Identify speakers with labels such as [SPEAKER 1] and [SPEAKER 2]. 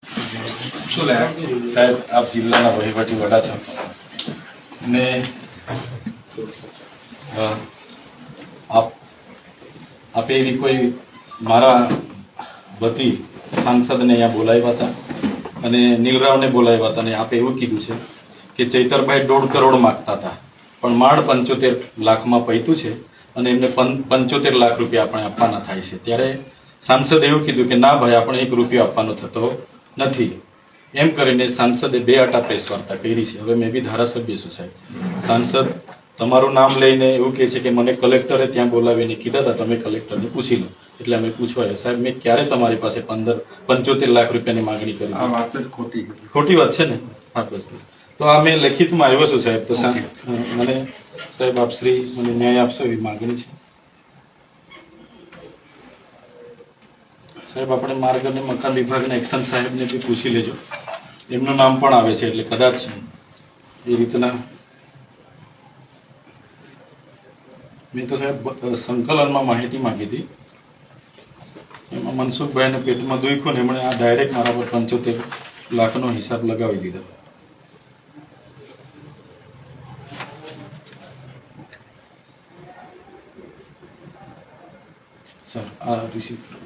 [SPEAKER 1] શું સાહેબ, આપ જિલ્લાના વહીવટી વડા છો ને આપે એવી કોઈ મારા વતી સાંસદને અહીંયા બોલાવ્યા હતા અને નીલરાવને બોલાવ્યા હતા અને આપે એવું કીધું છે કે ચૈતરભાઈ 1.5 કરોડ માંગતા હતા પણ માંડ 75 લાખમાં પૈતું છે અને એમને 75 લાખ રૂપિયા આપણે આપવાના થાય છે. ત્યારે સાંસદે એવું કીધું કે ના ભાઈ, આપણે 1 રૂપિયો આપવાનો થતો નથી. એમ કરીને સાંસદે 2 આટા પ્રેસ વાર્તા કરી છે. હવે મેં બી ધારાસભ્ય છું સાહેબ. સાંસદ તમારું નામ લઈને એવું કહે છે કે મને કલેક્ટરે ત્યાં બોલાવીને કીધા હતા, તમે કલેક્ટરને પૂછી લો. એટલે અમે પૂછવા આવ્યા. સાહેબ, મેં ક્યારે તમારી પાસે 75 લાખ રૂપિયાની માંગણી કરી?
[SPEAKER 2] આ વાત જ
[SPEAKER 1] ખોટી વાત છે ને? હા, બસ બસ. તો આ મેં લેખિતમાં આવ્યો છું સાહેબ. તો મને સાહેબ આપ શ્રી મને ન્યાય આપશો એવી માંગણી છે સાહેબ. આપણે માર્ગ અને મકાન વિભાગના એક્શન સાહેબને બી પૂછી લેજો, એમનું નામ પણ આવે છે એટલે કદાચ એ રીતના. મેં તો સાહેબ સંકલનમાં માહિતી માંગી હતી, એમાં મનસુખભાઈને પેટમાં દુખ્યું ને એમણે આ ડાયરેક્ટ મારા પર 75 લાખનો હિસાબ લગાવી દીધો. સર, આ રિસીપ્ટ